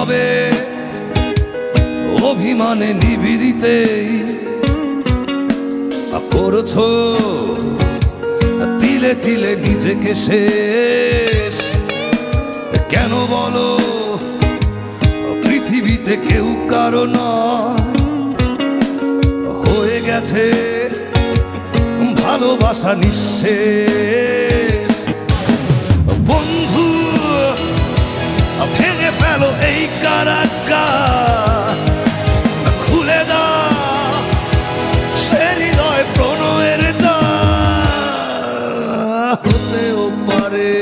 নীরবে অভিমানে নিবিড়িতেই করছো তিলে তিলে নিজেকে শেষ। কেন বলো পৃথিবীতে কেউ কারো নয়, হয়ে গেছে ভালোবাসা নিঃশেষ। বন্ধু ভেঙে ফেলো এই কারাগার, খুলে দাও সে হৃদয় প্রণয়ের দ্বার। হতেও পারে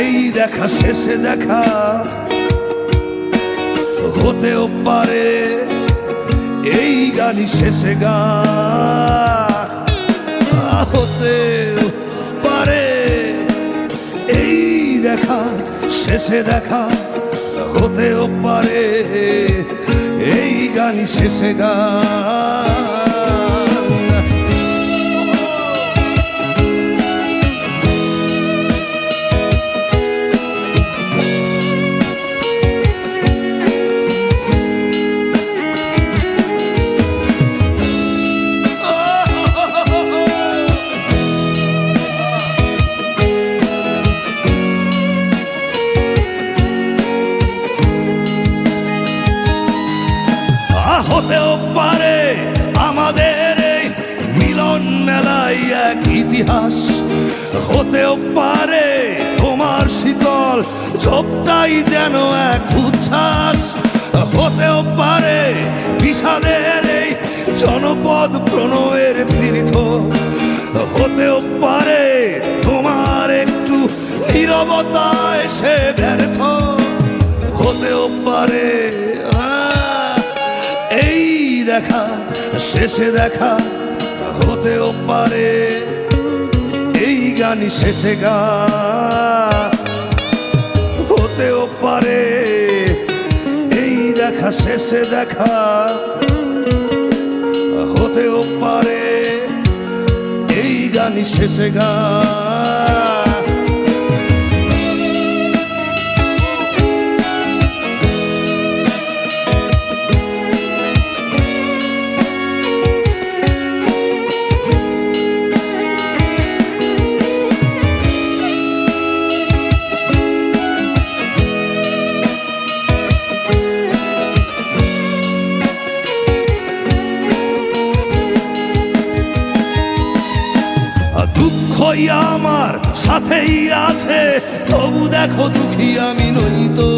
এই দেখা শেষে দেখা, হতেও পারে এই গানই শেষে গান, হতেও পারে এই দেখা শেষে দেখা, হতেও পারে এই গানই শেষে গান। হতেও পারে আমাদের এই মিলন মেলায় এক ইতিহাস, হতেও পারে তোমার শীতল চোখটাই যেন এক উচ্ছ্বাস, হতেও পারে বিষাদের এই জনপদ প্রণয়ের তীর্থ, হতেও পারে তোমার একটু নীরবতায় সে ব্যর্থ, হতেও পারে এই দেখা শেষে দেখা, হতেও পারে এই গানই শেষে গান, হতেও পারে এই দেখা শেষে দেখা, হতেও পারে এই গানই শেষে গান। দুঃখই আমার সাথেই আছে, তবু দেখো দুঃখী আমি নই তো,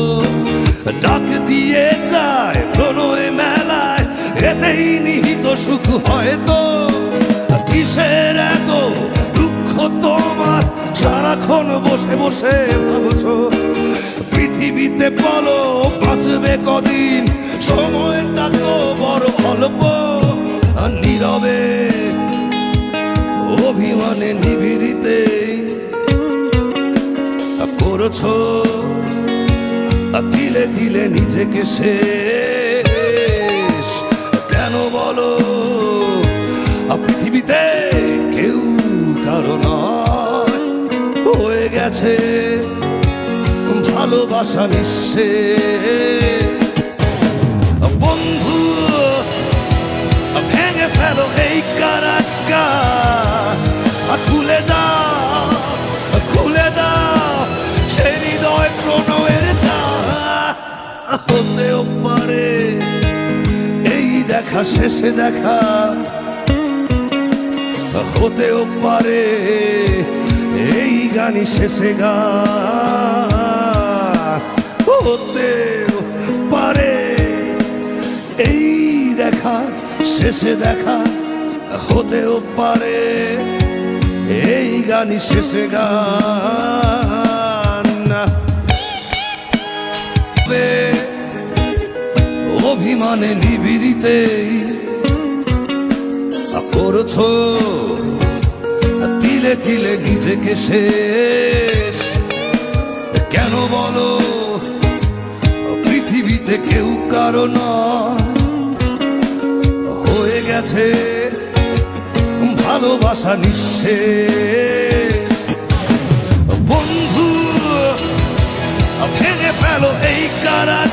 ডাক দিয়ে যায় প্রণয় মেলায়, এতেই নিহিত সুখ হয়তো। কিসের এত দুঃখ তোমার সারাক্ষণ বসে বসে ভাবছো, পৃথিবীতে বলো বাঁচবে কদিন, সময়টা তো বড় অল্প। নীরবে অভিমানে নিবিড়িতেই করছো তিলে তিলে নিজেকে শেষ। কেন বলো পৃথিবীতে কেউ কারো নয়, হয়ে গেছে ভালোবাসা নিঃশেষ। বন্ধু ভেঙে ফেলো এই কারাগার, খুলে দাও খুলে দাও সে হৃদয় প্রণয়ের দ্বার। হতেও পারে এই দেখা শেষে দেখা, হতেও পারে এই গানই শেষে গান, হতেও পারে এই দেখা শেষে দেখা, হতেও পারে এই গানই শেষে গান। অভিমানে নিবিড়িতেই করছো তিলে তিলে নিজেকে শেষ। কেন বলো পৃথিবীতে কেউ কারো নয়, হয়ে গেছে ভালোবাসা নিঃশেষ। বন্ধু ভেঙে ফেলো এই কারাগার,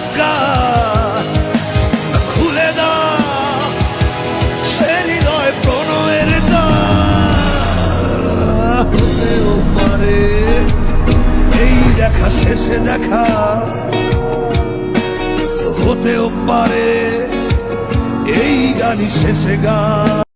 হতেও পারে এই দেখা শেষে দেখা, হতেও পারে এই গানই শেষে গান।